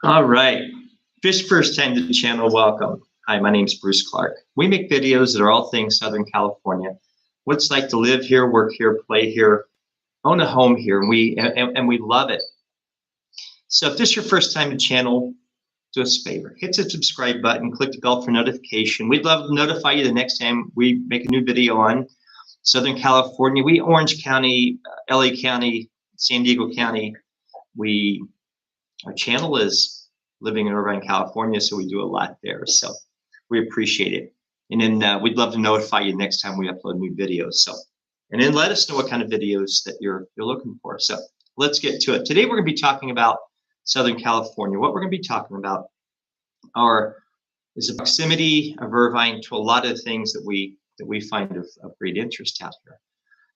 All right. If it's your first time to the channel, welcome. Hi, my name is Bruce Clark. We make videos that are all things Southern California. What it's like to live here, work here, play here, own a home here, and we love it. So if this is your first time to the channel, do us a favor. Hit the subscribe button, click the bell for notification. We'd love to notify you the next time we make a new video on Southern California. We Orange County, LA County, San Diego County. Our channel is living in Irvine, California, so we do a lot there. So we appreciate it. And then we'd love to notify you next time we upload new videos. So, and then let us know what kind of videos that you're looking for. So let's get to it. Today we're going to be talking about Southern California. What we're going to be talking about is the proximity of Irvine to a lot of things that we find of great interest out here.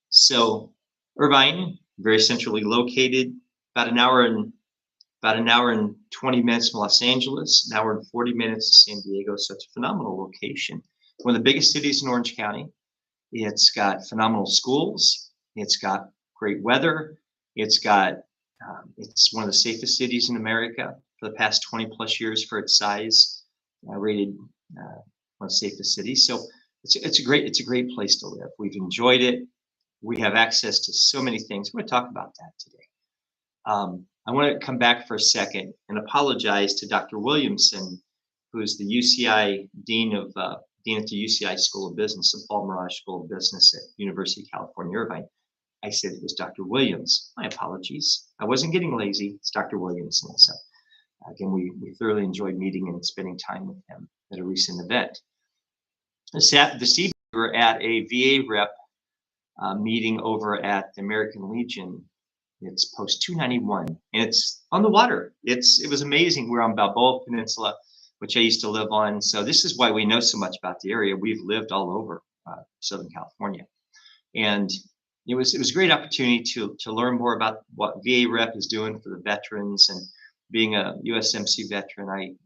So Irvine, very centrally located, about an hour and 20 minutes from Los Angeles, an hour and 40 minutes to San Diego. So it's a phenomenal location. One of the biggest cities in Orange County. It's got phenomenal schools. It's got great weather. It's one of the safest cities in America for the past 20 plus years for its size, rated one of the safest cities. So it's a great place to live. We've enjoyed it. We have access to so many things. We're going to talk about that today. I want to come back for a second and apologize to Dr. Williamson, who's the UCI Dean at the UCI School of Business, the Paul Mirage School of Business at University of California, Irvine. I said it was Dr. Williams. My apologies. I wasn't getting lazy. It's Dr. Williamson. So again, we thoroughly enjoyed meeting and spending time with him at a recent event. This evening, we were at a VA rep meeting over at the American Legion. It's post 291, and it's on the water. It was amazing. We're on Balboa Peninsula, which I used to live on. So this is why we know so much about the area. We've lived all over Southern California, and it was a great opportunity to learn more about what VA Rep is doing for the veterans. And being a USMC veteran,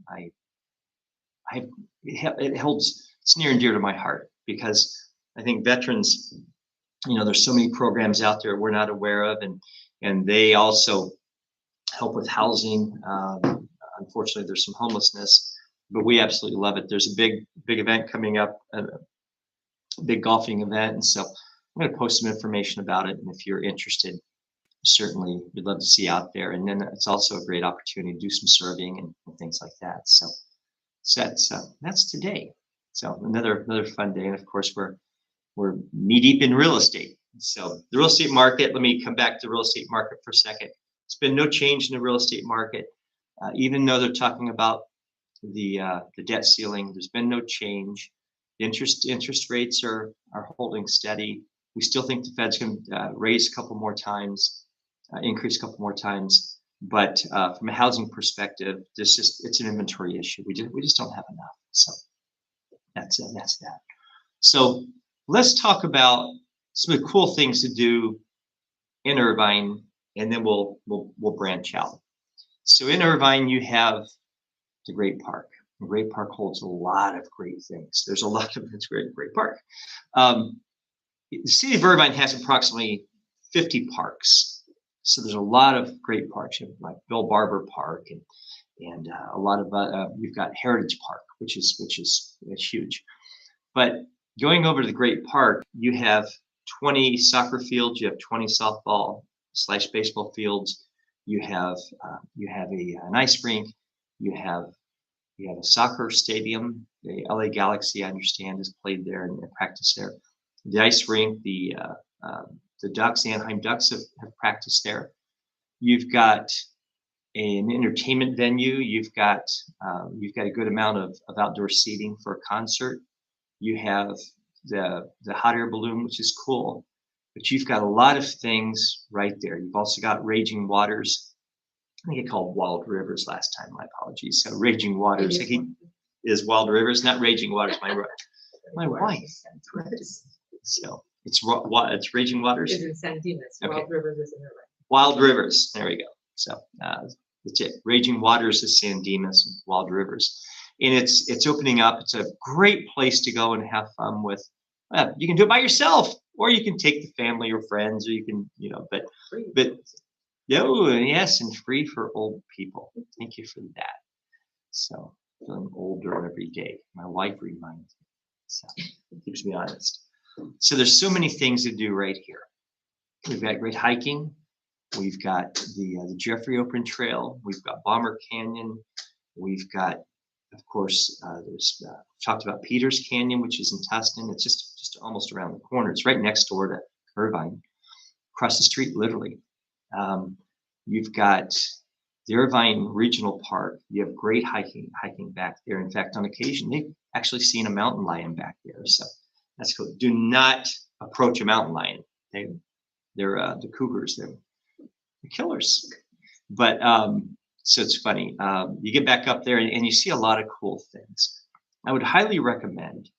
it's near and dear to my heart, because I think veterans, there's so many programs out there we're not aware of, and they also help with housing. Unfortunately, there's some homelessness, but we absolutely love it. There's a big event coming up, a big golfing event, and so I'm going to post some information about it. And if you're interested, certainly we'd love to see you out there. And then it's also a great opportunity to do some serving and things like that. So that's today. So another fun day, and of course we're knee deep in real estate. So the real estate market, let me come back to the real estate market for a second. It's been no change in the real estate market. Even though they're talking about the debt ceiling, there's been no change. Interest rates are holding steady. We still think the Fed's going to raise a couple more times, increase a couple more times. But from a housing perspective, it's an inventory issue. We just don't have enough. So that's that. So let's talk about some of the cool things to do in Irvine, and then we'll branch out. So in Irvine, you have the Great Park. The Great Park holds a lot of great things. There's a lot of it's great park. The city of Irvine has approximately 50 parks. So there's a lot of great parks, like Bill Barber Park, and a lot of we've got Heritage Park, which is huge. But going over to the Great Park, you have 20 soccer fields, you have 20 softball/baseball fields, you have an ice rink, you have a soccer stadium. The LA Galaxy, I understand, has played there and practiced there. The ice rink, the Anaheim Ducks have practiced there. You've got an entertainment venue. You've got a good amount of outdoor seating for a concert. You have the hot air balloon, which is cool, but you've got a lot of things right there. You've also got Raging Waters. I think it called Wild Rivers last time. My apologies. So Raging Waters is Wild Rivers, not Raging Waters. My wife. So it's Raging Waters. It's in San Dimas. Okay. Wild Rivers is in Irvine. Wild Rivers. There we go. So that's it. Raging Waters is San Dimas, and Wild Rivers. And it's opening up. It's a great place to go and have fun with. You can do it by yourself, or you can take the family or friends, or you can, but yes, and free for old people. Thank you for that. So feeling older every day. My wife reminds me. So it keeps me honest. So there's so many things to do right here. We've got great hiking. We've got the Jeffrey Open Trail. We've got Bomber Canyon. We've got, of course, there's talked about Peters Canyon, which is in Tustin. It's just almost around the corner. It's right next door to Irvine, across the street, literally. You've got the Irvine Regional Park. You have great hiking back there. In fact, on occasion, they've actually seen a mountain lion back there. So that's cool. Do not approach a mountain lion. They're the cougars. They're killers. But so it's funny. You get back up there and you see a lot of cool things. I would highly recommend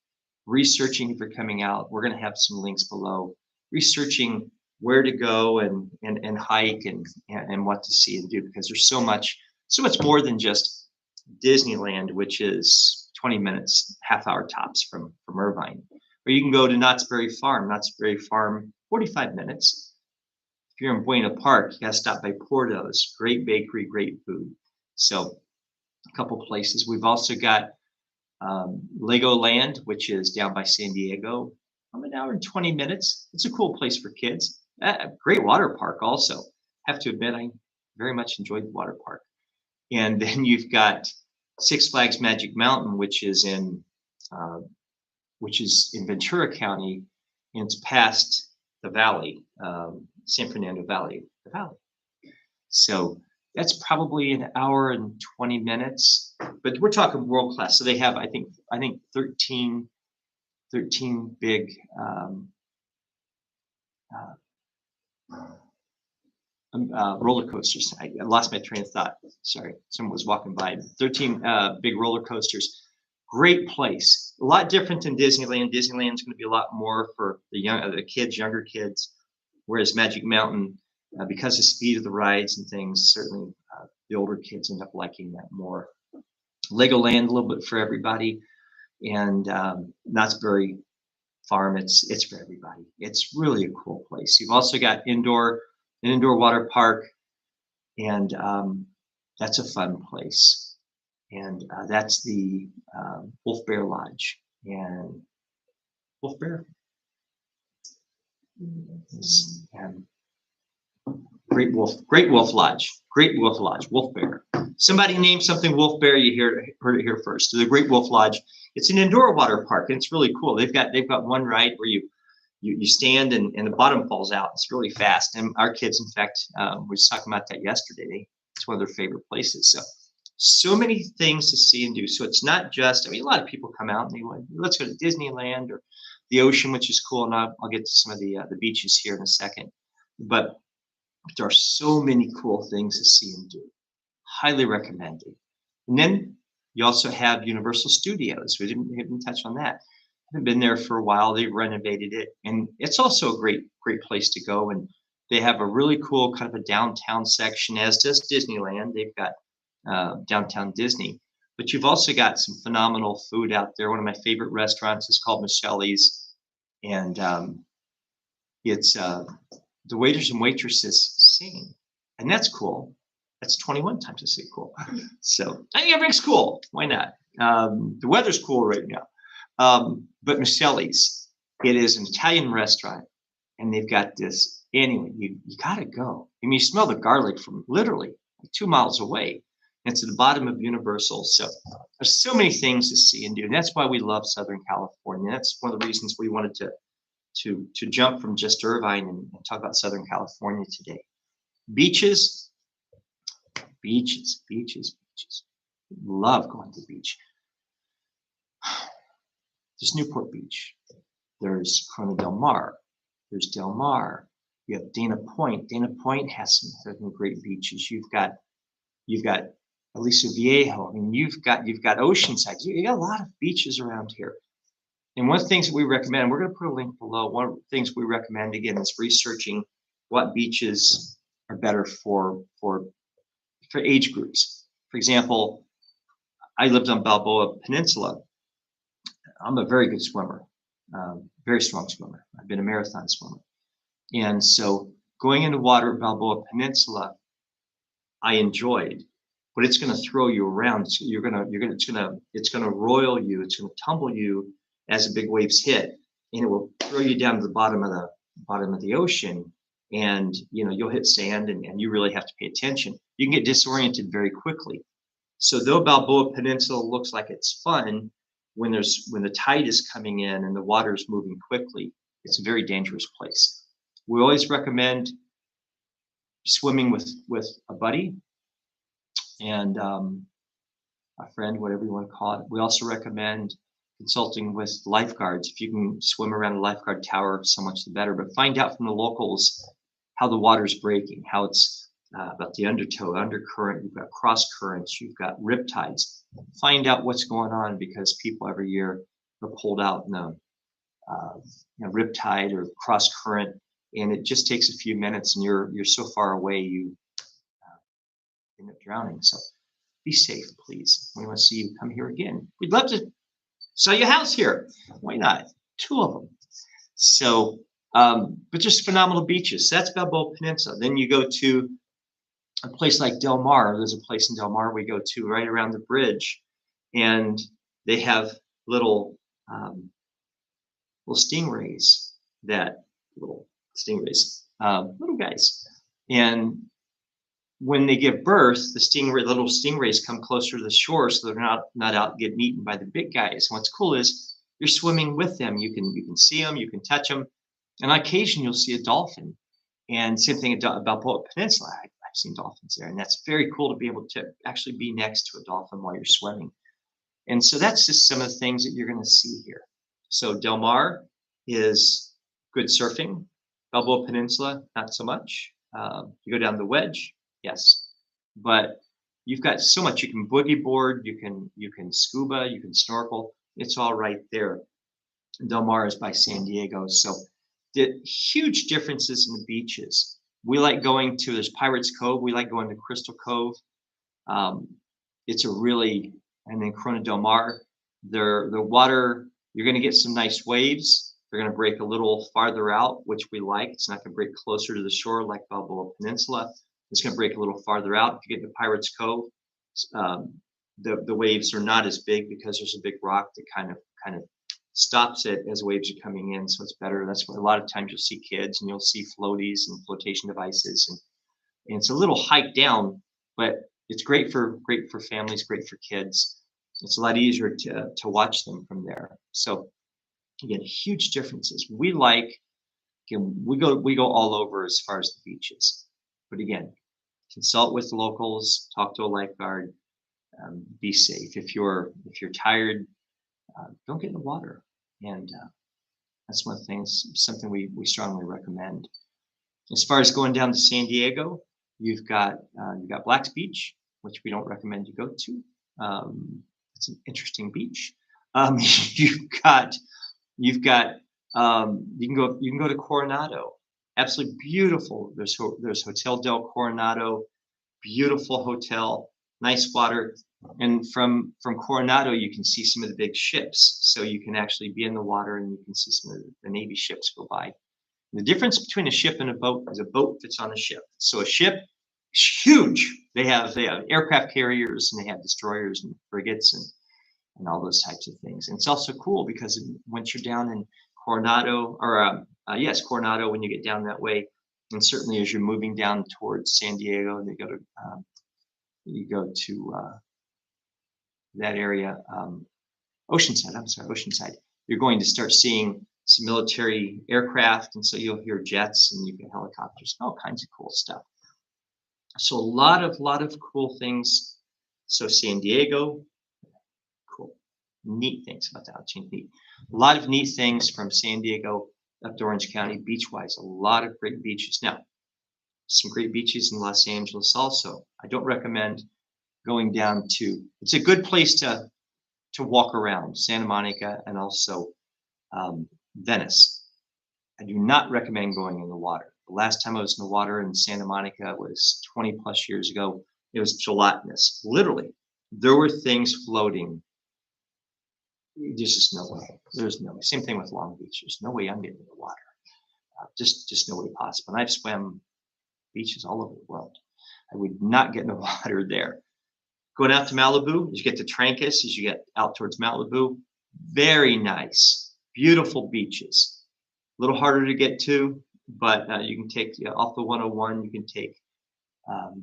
researching if you're coming out. We're going to have some links below. Researching where to go and hike and what to see and do, because there's so much more than just Disneyland, which is 20 minutes, half hour tops from Irvine. Or you can go to Knott's Berry Farm. Knott's Berry Farm, 45 minutes. If you're in Buena Park, you got to stop by Porto's. Great bakery, great food. So a couple places. We've also got Legoland, which is down by San Diego. An hour and 20 minutes. It's a cool place for kids. Great water park also. Have to admit, I very much enjoyed the water park. And then you've got Six Flags Magic Mountain, which is in Ventura County, and it's past the valley, San Fernando Valley, the valley. So that's probably an hour and 20 minutes, but we're talking world class. So they have, I think 13 big roller coasters. I lost my train of thought. Sorry, someone was walking by. 13 big roller coasters. Great place. A lot different than Disneyland. Disneyland's going to be a lot more for the younger kids, whereas Magic Mountain, because of the speed of the rides and things, certainly the older kids end up liking that more. Legoland, a little bit for everybody, and Knott's Berry Farm, it's for everybody. It's really a cool place. You've also got an indoor water park, and that's a fun place. And that's the Wolf Bear Lodge. And Wolf Bear. And Great Wolf Lodge. Wolf Bear. Somebody name something Wolf Bear, you heard it here first. So the Great Wolf Lodge. It's an indoor water park, and it's really cool. They've got one ride where you stand and the bottom falls out. It's really fast. And our kids, in fact, we were talking about that yesterday. It's one of their favorite places. So many things to see and do. So it's not just, a lot of people come out and they want, let's go to Disneyland or the ocean, which is cool. And I'll get to some of the beaches here in a second. But there are so many cool things to see and do. Highly recommended. And then you also have Universal Studios. We didn't touch on that. Haven't been there for a while. They've renovated it, and it's also a great place to go. And they have a really cool kind of a downtown section, as does Disneyland. They've got downtown Disney, but you've also got some phenomenal food out there. One of my favorite restaurants is called Michelle's, and it's the waiters and waitresses sing, and that's cool. That's 21 times as cool. So I think everything's cool. Why not? The weather's cool right now. But Michelle's, it is an Italian restaurant, and they've got this. Anyway, you gotta go. You smell the garlic from literally 2 miles away. And it's at the bottom of Universal. So there's so many things to see and do. And that's why we love Southern California. That's one of the reasons we wanted to jump from just Irvine and talk about Southern California today. Beaches. Love going to the beach. There's Newport Beach. There's Corona del Mar. There's Del Mar. You have Dana Point. Dana Point has some great beaches. You've got Aliso Viejo. You've got Oceanside. You got a lot of beaches around here. And one of the things that we recommend, we're going to put a link below. One of the things we recommend again is researching what beaches are better for age groups. For example, I lived on Balboa Peninsula. I'm a very good swimmer, very strong swimmer. I've been a marathon swimmer. And so going into water at Balboa Peninsula, I enjoyed. but it's going to throw you around. So it's going to roil you. It's going to tumble you as the big waves hit, and it will throw you down to the bottom of the ocean. And you'll hit sand, and you really have to pay attention. You can get disoriented very quickly. So though Balboa Peninsula looks like it's fun, when the tide is coming in and the water is moving quickly, it's a very dangerous place. We always recommend swimming with a buddy and a friend, whatever you want to call it. We also recommend consulting with lifeguards. If you can swim around a lifeguard tower, so much the better. But find out from the locals how the water's breaking, how it's about the undertow, undercurrent. You've got cross currents, you've got riptides. Find out what's going on, because people every year are pulled out in a riptide or cross current, and it just takes a few minutes, and you're so far away you end up drowning. So be safe, please. We want to see you come here again. We'd love to sell your house here. Why not? 2 of them. So, but just phenomenal beaches. That's Balboa Peninsula. Then you go to a place like Del Mar. There's a place in Del Mar we go to right around the bridge, and they have little stingrays. Little guys, and when they give birth, the little stingrays come closer to the shore, so they're not out getting eaten by the big guys. And what's cool is you're swimming with them. You can see them, you can touch them, and on occasion you'll see a dolphin. And same thing about Balboa Peninsula. I've seen dolphins there, and that's very cool to be able to actually be next to a dolphin while you're swimming. And so that's just some of the things that you're going to see here. So Del Mar is good surfing. Balboa Peninsula, not so much. You go down the wedge, yes, but you've got so much. You can boogie board, you can scuba, you can snorkel. It's all right there. Del Mar is by San Diego, so the huge differences in the beaches. We like going to, there's Pirates Cove. We like going to Crystal Cove. It's and then Corona Del Mar. The water, you're going to get some nice waves. They're going to break a little farther out, which we like. It's not going to break closer to the shore like Balboa Peninsula. It's going to break a little farther out. If you get to Pirates Cove, the waves are not as big because there's a big rock that kind of stops it as waves are coming in, so it's better. That's why a lot of times you'll see kids and you'll see floaties and flotation devices, and it's a little hike down, but it's great for families, great for kids. It's a lot easier to watch them from there. So again, huge differences. We go all over as far as the beaches, but again, consult with the locals, talk to a lifeguard, be safe. If you're tired, don't get in the water. And that's one of the things, something we strongly recommend. As far as going down to San Diego, you've got Black's Beach, which we don't recommend you go to. It's an interesting beach. You can go to Coronado. Absolutely beautiful. There's Hotel del Coronado, beautiful hotel, nice water. And from Coronado, you can see some of the big ships. So you can actually be in the water and you can see some of the Navy ships go by. The difference between a ship and a boat is a boat fits on a ship. So a ship is huge. They have aircraft carriers, and they have destroyers and frigates and all those types of things. And it's also cool because once you're down in Coronado, Coronado, when you get down that way, and certainly as you're moving down towards San Diego, and you go to that area, Oceanside. You're going to start seeing some military aircraft, and so you'll hear jets and you get helicopters, all kinds of cool stuff. So a lot of cool things. So San Diego, cool, neat things about that. Neat. A lot of neat things from San Diego up to Orange County, beach-wise. A lot of great beaches. Now, some great beaches in Los Angeles also. I don't recommend going down to. It's a good place to walk around, Santa Monica and also Venice. I do not recommend going in the water. The last time I was in the water in Santa Monica was 20 plus years ago. It was gelatinous. Literally, there were things floating. There's just no way. There's no way. Same thing with Long Beach. There's no way I'm getting in the water. Just no way possible. And I've swam beaches all over the world. I would not get in the water there. Going out to Malibu, as you get to Trancas, as you get out towards Malibu, very nice, beautiful beaches. A little harder to get to, but you can take off the 101. You can take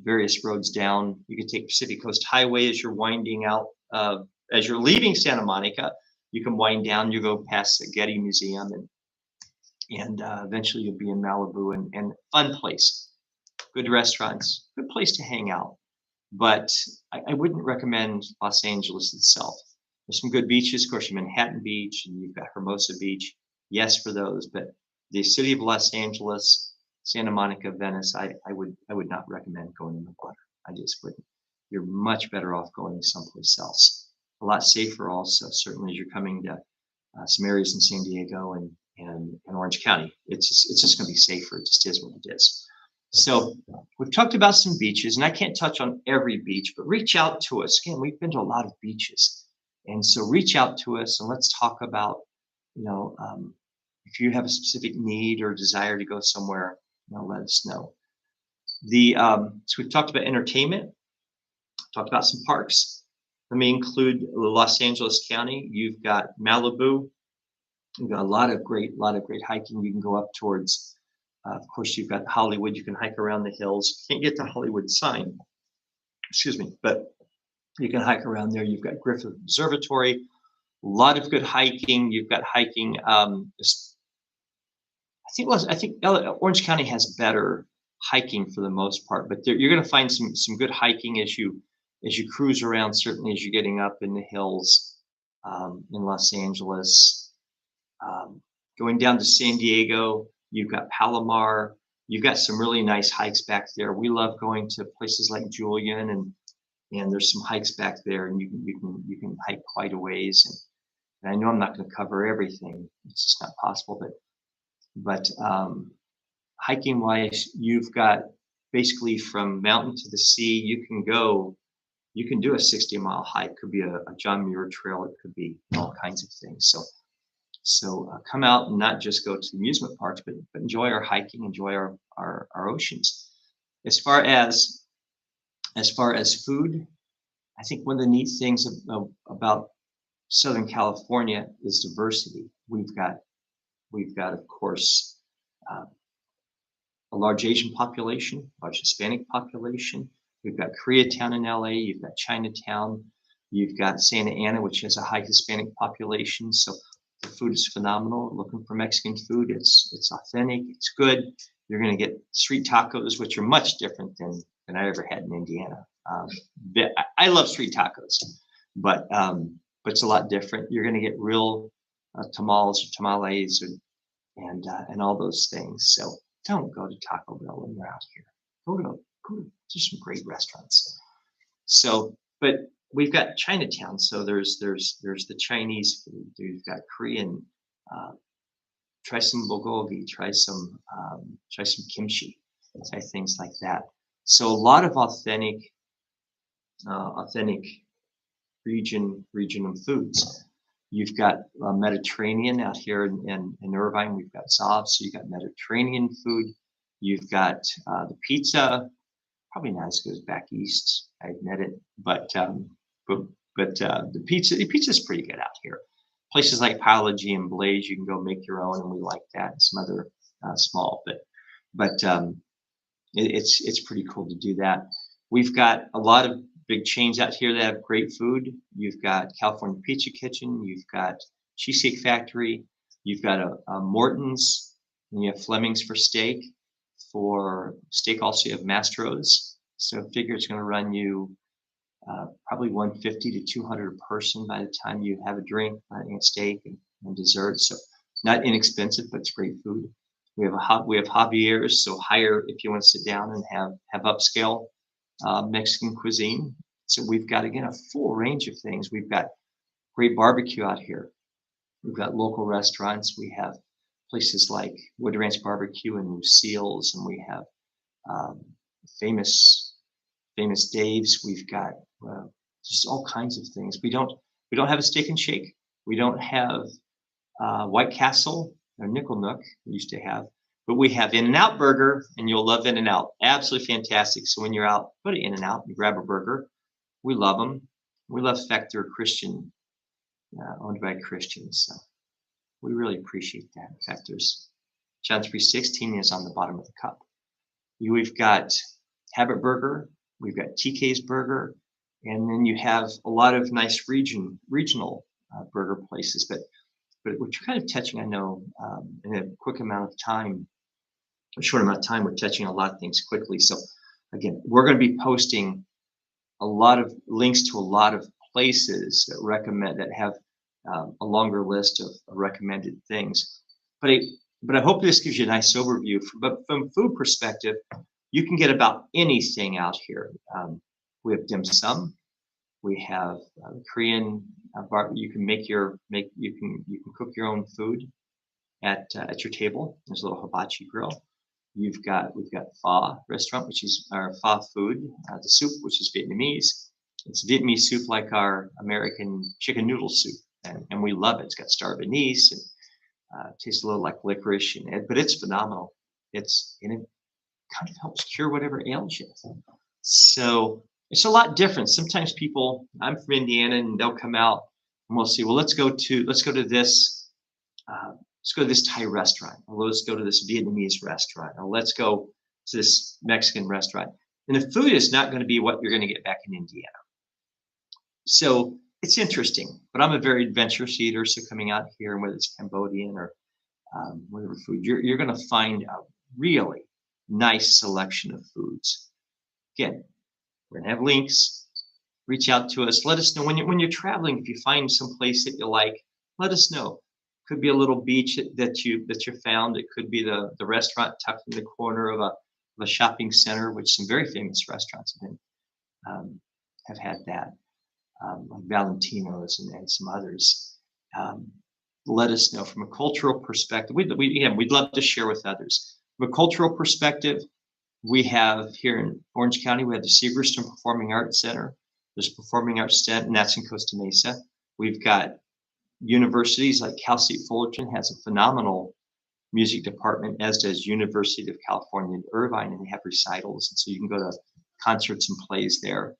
various roads down. You can take Pacific Coast Highway as you're winding out. As you're leaving Santa Monica, you can wind down. You go past the Getty Museum, and eventually you'll be in Malibu, and fun place, good restaurants, good place to hang out. But I wouldn't recommend Los Angeles itself. There's some good beaches, of course, you have Manhattan Beach, and you've got Hermosa Beach. Yes, for those, but the city of Los Angeles, Santa Monica, Venice, I would not recommend going in the water. I just wouldn't. You're much better off going someplace else. A lot safer also, certainly as you're coming to some areas in San Diego and Orange County. It's just going to be safer. It just is what it is. So we've talked about some beaches, and I can't touch on every beach, but reach out to us. Again, we've been to a lot of beaches, and so reach out to us and let's talk about, if you have a specific need or desire to go somewhere, let us know. So we've talked about entertainment, talked about some parks. Let me include Los Angeles County. You've got Malibu. You've got a lot of great hiking. You can go up towards. Of course, you've got Hollywood. You can hike around the hills. Can't get to Hollywood sign, but you can hike around there. You've got Griffith Observatory. A lot of good hiking. You've got hiking. I think Orange County has better hiking for the most part, but you're going to find some good hiking as you cruise around. Certainly, as you're getting up in the hills in Los Angeles, going down to San Diego. You've got Palomar. You've got some really nice hikes back there. We love going to places like Julian, and there's some hikes back there, and you can hike quite a ways. And I know I'm not going to cover everything; it's just not possible. But hiking wise, you've got basically from mountain to the sea. You can do a 60-mile hike. It could be a John Muir trail. It could be all kinds of things. So come out and not just go to the amusement parks, but enjoy our hiking, enjoy our oceans. As far as food, I think one of the neat things about Southern California is diversity. We've got of course a large Asian population, large Hispanic population. We've got Koreatown in LA. You've got Chinatown. You've got Santa Ana, which has a high Hispanic population. So the food is phenomenal. Looking for Mexican food, it's authentic, it's good. You're going to get street tacos, which are much different than I ever had in Indiana. I love street tacos, but it's a lot different. You're going to get real tamales and all those things. So don't go to Taco Bell when you're out here. Go to some great restaurants. So, but we've got Chinatown, so there's the Chinese food. You've got Korean. Try some bulgogi. Try some kimchi. Try things like that. So a lot of authentic regional foods. You've got Mediterranean out here in Irvine. We've got Zav, so you've got Mediterranean food. You've got the pizza. Probably not as good as back east. I admit it, but the pizza is pretty good out here. Places like Piology and Blaze, you can go make your own, and we like that. And some other small, but it's pretty cool to do that. We've got a lot of big chains out here that have great food. You've got California Pizza Kitchen. You've got Cheesecake Factory. You've got a Morton's, and you have Fleming's for steak. For steak, also you have Mastro's. So figure it's going to run you probably $150 to $200 a person by the time you have a drink, and steak and dessert. So not inexpensive, but it's great food. We have Javier's, so higher if you want to sit down and have upscale Mexican cuisine. So we've got, again, a full range of things. We've got great barbecue out here. We've got local restaurants. We have places like Wood Ranch Barbecue and Lucille's, and we have famous Dave's. We've got just all kinds of things. We don't have a Steak and Shake. We don't have White Castle or Nickel Nook we used to have, but we have In-N-Out Burger, and you'll love In-N-Out. Absolutely fantastic. So when you're out, go to In-N-Out and grab a burger. We love them. We love Factor Christian, owned by Christians. So we really appreciate that. In fact, there's John 3:16 is on the bottom of the cup. We've got Habit Burger, we've got TK's Burger, and then you have a lot of nice regional burger places. But we're kind of touching, I know, in a quick amount of time, a short amount of time, we're touching a lot of things quickly. So again, we're going to be posting a lot of links to a lot of places that have a longer list of recommended things. But I hope this gives you a nice overview. But from food perspective, you can get about anything out here. We have dim sum. We have Korean bar. You can cook your own food at your table. There's a little hibachi grill. We've got pho restaurant, which is our pho food. The soup, which is Vietnamese. It's Vietnamese soup like our American chicken noodle soup, and we love it. It's got star anise and tastes a little like licorice, but it's phenomenal. And it kind of helps cure whatever ails you. So it's a lot different. Sometimes I'm from Indiana, and they'll come out and we'll see. Well, let's go to this. Let's go to this Thai restaurant, or let's go to this Vietnamese restaurant, or let's go to this Mexican restaurant. And the food is not going to be what you're going to get back in Indiana. So it's interesting, but I'm a very adventurous eater. So coming out here, and whether it's Cambodian or whatever food, you're going to find a really nice selection of foods. Again, we're going to have links. Reach out to us. Let us know when you're traveling. If you find some place that you like, let us know. Could be a little beach that you found. It could be the restaurant tucked in the corner of a shopping center, which some very famous restaurants have had that, like Valentino's and some others. Let us know from a cultural perspective. We'd love to share with others. From a cultural perspective, we have here in Orange County, we have the Segerstrom Performing Arts Center. There's a Performing Arts Center, and that's in Costa Mesa. We've got universities like Cal State Fullerton has a phenomenal music department, as does University of California in Irvine, and they have recitals. And so you can go to concerts and plays there,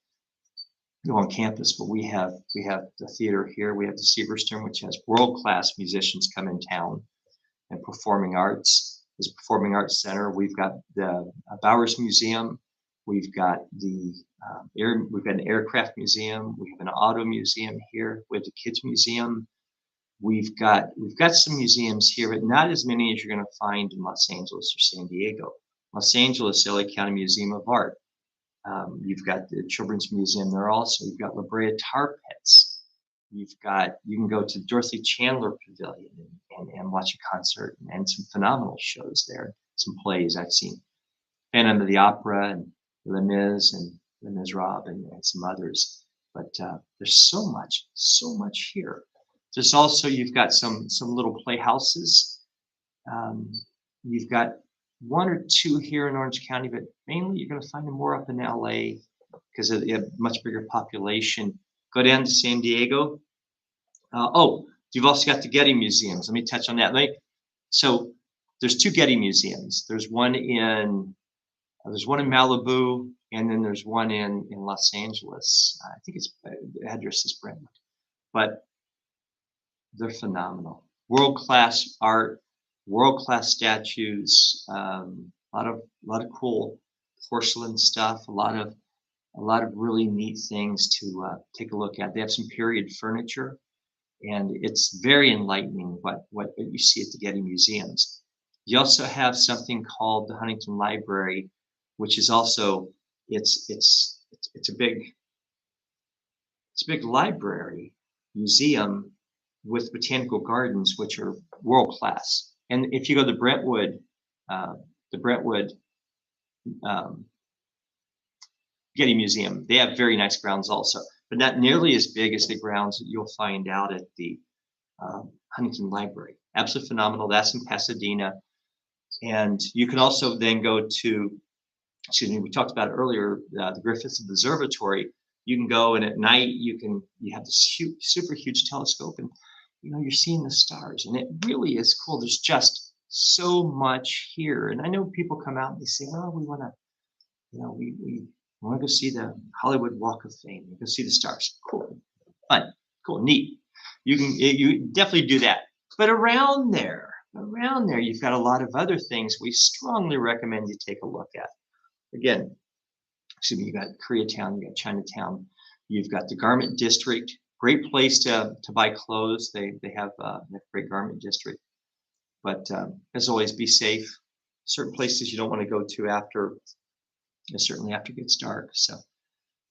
go on campus. But we have the theater here. We have the Segerstrom, which has world-class musicians come in town, and performing arts. There's a Performing Arts Center. We've got the Bowers Museum. We've got we've got an aircraft museum. We have an auto museum here. We have the kids museum. We've got some museums here, but not as many as you're going to find in Los Angeles or San Diego. Los Angeles, LA County Museum of Art. You've got the Children's Museum there also. You've got La Brea Tar Pits. You can go to Dorothy Chandler Pavilion and watch a concert and some phenomenal shows there. Some plays I've seen. Phantom of the Opera and Les Mis and Les Miserables and some others. But there's so much here. There's also, you've got some little playhouses. You've got one or two here in Orange County, but mainly you're going to find them more up in LA because they have much bigger population. Go down to San Diego. You've also got the Getty Museums. Let me touch on that. So there's two Getty Museums. There's one in Malibu, and then there's one in Los Angeles. I think the address is Brentwood, but they're phenomenal. World-class art, world-class statues, a lot of cool porcelain stuff, a lot of really neat things to take a look at. They have some period furniture, and it's very enlightening what you see at the Getty Museums. You also have something called the Huntington Library, which is also it's a big library museum with botanical gardens, which are world class. And if you go to the Brentwood Getty Museum, they have very nice grounds also, but not nearly as big as the grounds that you'll find out at the Huntington Library. Absolutely phenomenal. That's in Pasadena. And you can also then go to, we talked about earlier, the Griffith Observatory. You can go, and at night you have this super huge telescope, and you're seeing the stars, and it really is cool. There's just so much here. And I know people come out and they say, well, we want to, we I want to go see the Hollywood Walk of Fame. Go see the stars. Cool, fun, cool, neat. You definitely do that. But around there, you've got a lot of other things we strongly recommend you take a look at. Again, excuse me, you got Koreatown, you got Chinatown, you've got the Garment District. Great place to buy clothes. They have a great garment district. But as always, be safe. Certain places you don't want to go to after, certainly after it gets dark. So,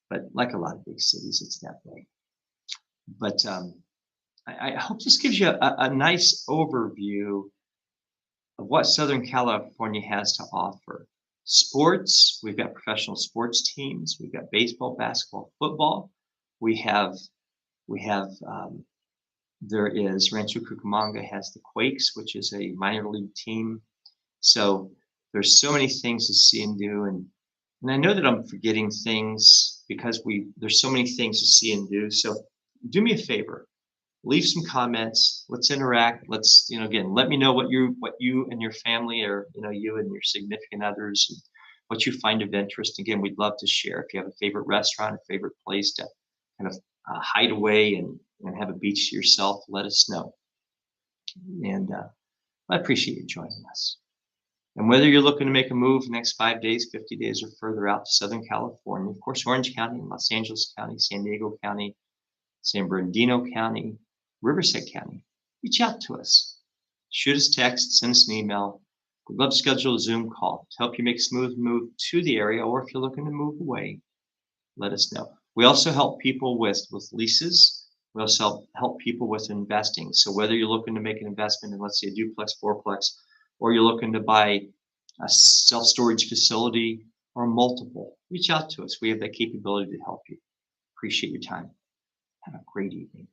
but like a lot of big cities, it's that way. But I hope this gives you a nice overview of what Southern California has to offer. Sports, we've got professional sports teams. We've got baseball, basketball, football. There is Rancho Cucamonga has the Quakes, which is a minor league team. So there's so many things to see and do. And I know that I'm forgetting things because there's so many things to see and do. So do me a favor, leave some comments. Let's interact. Let's, again, let me know what you and your family, or, you and your significant others, and what you find of interest. Again, we'd love to share. If you have a favorite restaurant, a favorite place to kind of hide away and have a beach to yourself, let us know. And I appreciate you joining us. And whether you're looking to make a move the next 5 days, 50 days, or further out to Southern California, of course, Orange County, Los Angeles County, San Diego County, San Bernardino County, Riverside County, reach out to us. Shoot us a text, send us an email. We'd love to schedule a Zoom call to help you make a smooth move to the area, or if you're looking to move away, let us know. We also help people with leases. We also help people with investing. So whether you're looking to make an investment in, let's say, a duplex, fourplex, or you're looking to buy a self-storage facility or multiple, reach out to us. We have that capability to help you. Appreciate your time. Have a great evening.